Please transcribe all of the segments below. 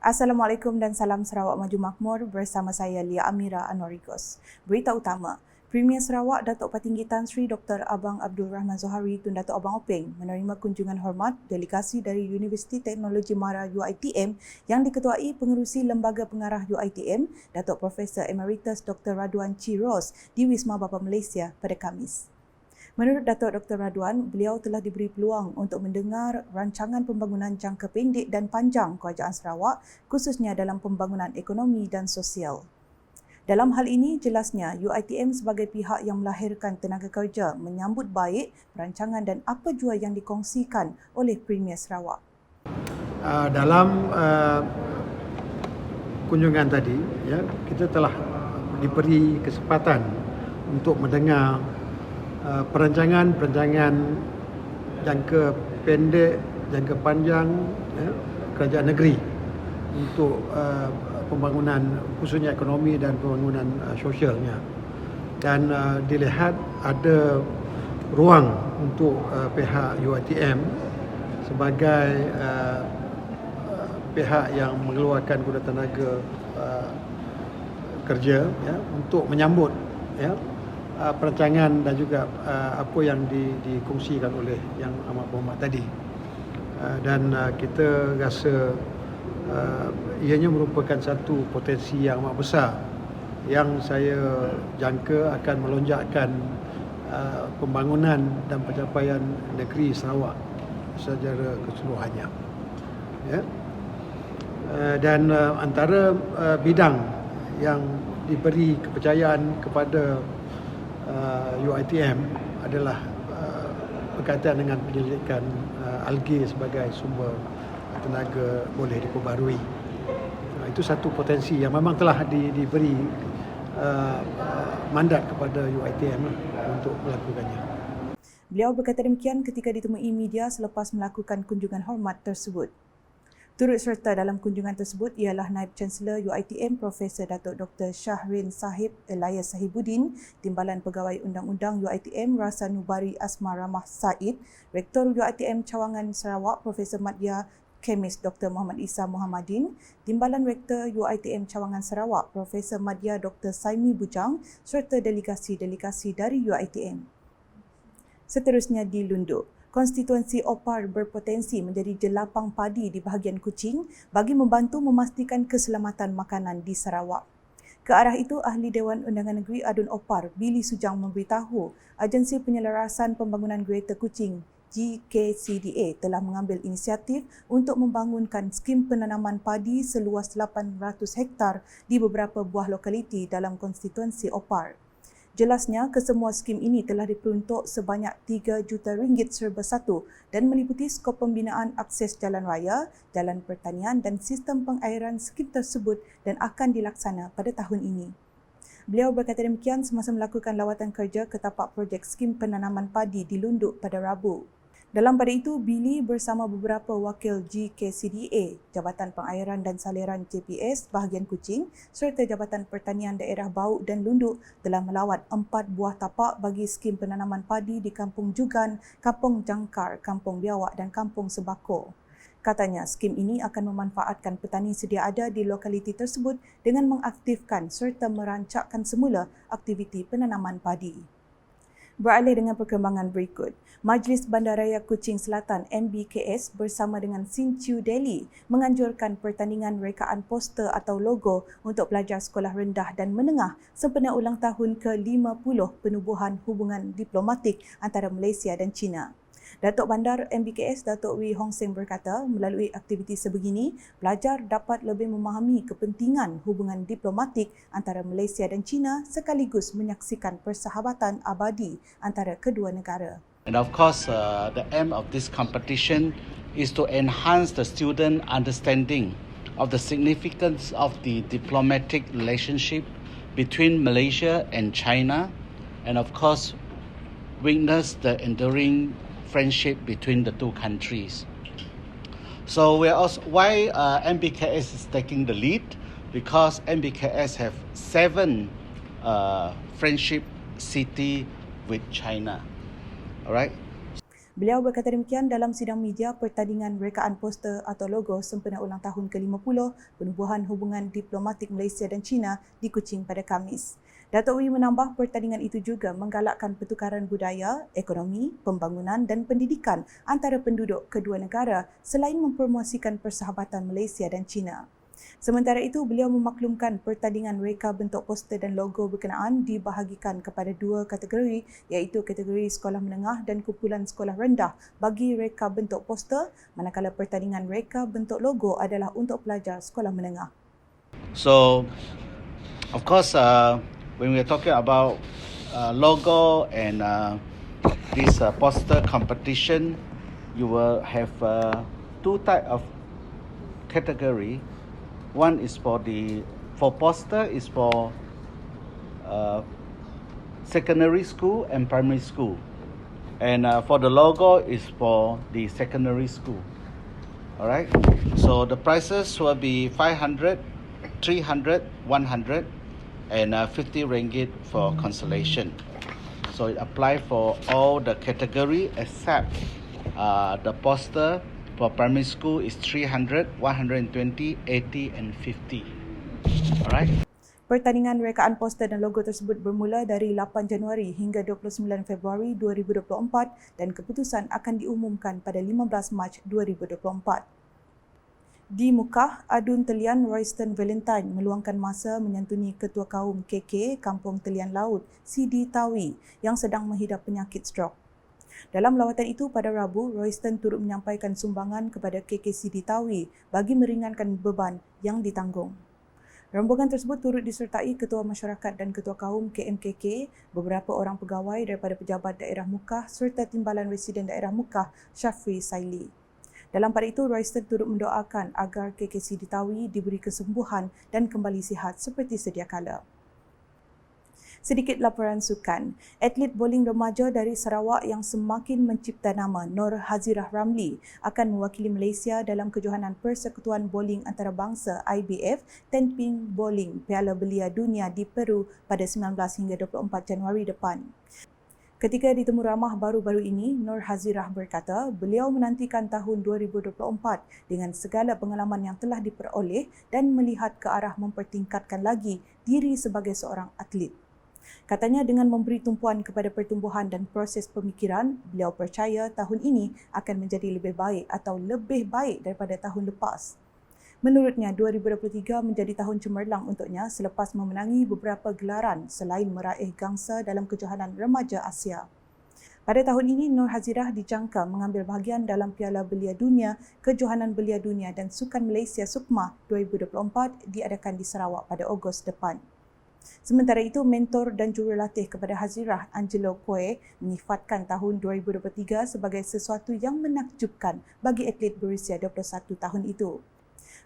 Assalamualaikum dan salam Sarawak Maju Makmur bersama saya Lia Amira Anorigos. Berita utama, Premier Sarawak Datuk Patinggi Tan Sri Dr. Abang Abdul Rahman Zohari Tun Datuk Abang Openg menerima kunjungan hormat delegasi dari Universiti Teknologi Mara UiTM yang diketuai Pengerusi Lembaga Pengarah UiTM Datuk Profesor Emeritus Dr. Raduan Chiros di Wisma Bapa Malaysia pada Khamis. Menurut Datuk Dr. Raduan, beliau telah diberi peluang untuk mendengar rancangan pembangunan jangka pendek dan panjang Kerajaan Sarawak khususnya dalam pembangunan ekonomi dan sosial. Dalam hal ini, jelasnya UiTM sebagai pihak yang melahirkan tenaga kerja menyambut baik perancangan dan apa jua yang dikongsikan oleh Premier Sarawak. Dalam kunjungan tadi, kita telah diberi kesempatan untuk mendengar perancangan jangka pendek, jangka panjang kerajaan negeri untuk pembangunan khususnya ekonomi dan pembangunan sosialnya. Dan dilihat ada ruang untuk pihak UiTM sebagai pihak yang mengeluarkan guna tenaga kerja untuk menyambut perancangan dan juga apa yang dikongsikan oleh Yang Amat Berhormat tadi. Dan kita rasa ianya merupakan satu potensi yang amat besar yang saya jangka akan melonjakkan pembangunan dan pencapaian negeri Sarawak secara keseluruhannya. Dan antara bidang yang diberi kepercayaan kepada UiTM adalah berkaitan dengan penyelidikan algi sebagai sumber tenaga boleh diperbarui. Itu satu potensi yang memang telah diberi mandat kepada UiTM untuk melakukannya. Beliau berkata demikian ketika ditemui media selepas melakukan kunjungan hormat tersebut. Turut serta dalam kunjungan tersebut ialah Naib Chancellor UiTM Profesor Datuk Dr. Shahrin Sahib Elias Sahibuddin, Timbalan Pegawai Undang-Undang UiTM Rasa Nubari Asma Ramah Said, Rektor UiTM Cawangan Sarawak Profesor Madya Kemis Dr. Muhammad Isa Muhammadin, Timbalan Rektor UiTM Cawangan Sarawak Profesor Madya Dr. Saimi Bujang serta delegasi-delegasi dari UiTM. Seterusnya di Lunduk. Konstituensi Opar berpotensi menjadi jelapang padi di bahagian Kuching bagi membantu memastikan keselamatan makanan di Sarawak. Ke arah itu, Ahli Dewan Undangan Negeri Adun Opar, Billy Sujang memberitahu Agensi Penyelarasan Pembangunan Greater Kuching GKCDA telah mengambil inisiatif untuk membangunkan skim penanaman padi seluas 800 hektar di beberapa buah lokaliti dalam konstituensi Opar. Jelasnya, kesemua skim ini telah diperuntuk sebanyak RM3 juta serba satu dan meliputi skop pembinaan akses jalan raya, jalan pertanian dan sistem pengairan skim tersebut dan akan dilaksana pada tahun ini. Beliau berkata demikian semasa melakukan lawatan kerja ke tapak projek skim penanaman padi di Lunduk pada Rabu. Dalam pada itu, Billy bersama beberapa wakil GKCDA, Jabatan Pengairan dan Saliran JPS bahagian Kuching serta Jabatan Pertanian Daerah Bauk dan Lunduk telah melawat 4 buah tapak bagi skim penanaman padi di Kampung Jugan, Kampung Jangkar, Kampung Biawak dan Kampung Sebako. Katanya, skim ini akan memanfaatkan petani sedia ada di lokaliti tersebut dengan mengaktifkan serta merancakkan semula aktiviti penanaman padi. Beralih dengan perkembangan berikut. Majlis Bandaraya Kuching Selatan MBKS bersama dengan Sinchu Delhi menganjurkan pertandingan rekaan poster atau logo untuk pelajar sekolah rendah dan menengah sempena ulang tahun ke-50 penubuhan hubungan diplomatik antara Malaysia dan China. Datuk Bandar MBKS Datuk Wee Hong Seng berkata, melalui aktiviti sebegini, pelajar dapat lebih memahami kepentingan hubungan diplomatik antara Malaysia dan China sekaligus menyaksikan persahabatan abadi antara kedua negara. And of course, the aim of this competition is to enhance the student understanding of the significance of the diplomatic relationship between Malaysia and China, and of course, witness the enduring friendship between the two countries. So we are also, why MBKS is taking the lead? Because MBKS have 7 friendship city with China. All right. Beliau berkata demikian dalam sidang media pertandingan rekaan poster atau logo sempena ulang tahun ke-50 penubuhan hubungan diplomatik Malaysia dan China di Kuching pada Khamis. Datuk Wee menambah pertandingan itu juga menggalakkan pertukaran budaya, ekonomi, pembangunan dan pendidikan antara penduduk kedua negara selain mempromosikan persahabatan Malaysia dan China. Sementara itu, beliau memaklumkan pertandingan reka bentuk poster dan logo berkenaan dibahagikan kepada dua kategori iaitu kategori sekolah menengah dan kumpulan sekolah rendah bagi reka bentuk poster, manakala pertandingan reka bentuk logo adalah untuk pelajar sekolah menengah. So, of course, when we're talking about logo and this poster competition, you will have two type of category. One is for poster is for secondary school and primary school, and for the logo is for the secondary school. All right. So the prices will be 500, 300, 100, and 50 ringgit for consolation. So it apply for all the category except the poster. For primary school is 300, 120, 80 and 50. Alright. Pertandingan rekaan poster dan logo tersebut bermula dari 8 Januari hingga 29 Februari 2024 dan keputusan akan diumumkan pada 15 Mac 2024. Di Mukah, Adun Telian Royston Valentine meluangkan masa menyantuni Ketua Kaum KK Kampung Telian Laut, Sidi Tawi yang sedang menghidap penyakit strok. Dalam lawatan itu pada Rabu, Royston turut menyampaikan sumbangan kepada KK Sidi Tawi bagi meringankan beban yang ditanggung. Rombongan tersebut turut disertai Ketua Masyarakat dan Ketua Kaum KMKK, beberapa orang pegawai daripada Pejabat Daerah Mukah serta Timbalan Residen Daerah Mukah, Syafri Saili. Dalam pada itu, Royston turut mendoakan agar KK Sidi Tawi diberi kesembuhan dan kembali sihat seperti sedia kala. Sedikit laporan sukan. Atlet bowling remaja dari Sarawak yang semakin mencipta nama, Nur Hazirah Ramli, akan mewakili Malaysia dalam kejohanan Persekutuan Bowling Antarabangsa IBF Tenping Bowling Piala Belia Dunia di Peru pada 19 hingga 24 Januari depan. Ketika ditemu ramah baru-baru ini, Nur Hazirah berkata beliau menantikan tahun 2024 dengan segala pengalaman yang telah diperoleh dan melihat ke arah mempertingkatkan lagi diri sebagai seorang atlet. Katanya dengan memberi tumpuan kepada pertumbuhan dan proses pemikiran, beliau percaya tahun ini akan menjadi lebih baik atau lebih baik daripada tahun lepas. Menurutnya, 2023 menjadi tahun cemerlang untuknya selepas memenangi beberapa gelaran selain meraih gangsa dalam kejohanan remaja Asia. Pada tahun ini, Nur Hazirah dijangka mengambil bahagian dalam Piala Belia Dunia, Kejohanan Belia Dunia dan Sukan Malaysia Sukma 2024 diadakan di Sarawak pada Ogos depan. Sementara itu, mentor dan jurulatih kepada Hazirah, Angelo Poe, menyifatkan tahun 2023 sebagai sesuatu yang menakjubkan bagi atlet berusia 21 tahun itu.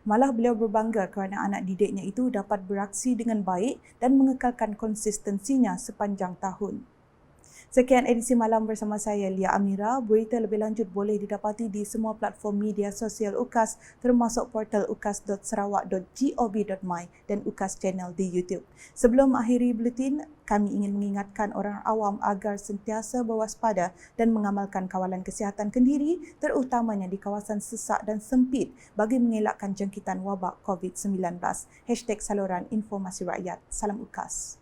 Malah beliau berbangga kerana anak didiknya itu dapat beraksi dengan baik dan mengekalkan konsistensinya sepanjang tahun. Sekian edisi malam bersama saya, Lia Amira. Berita lebih lanjut boleh didapati di semua platform media sosial UKAS termasuk portal ukas.sarawak.gov.my dan UKAS Channel di YouTube. Sebelum akhiri buletin, kami ingin mengingatkan orang awam agar sentiasa berwaspada dan mengamalkan kawalan kesihatan kendiri terutamanya di kawasan sesak dan sempit bagi mengelakkan jangkitan wabak COVID-19. #Saluran Informasi Rakyat. Salam UKAS.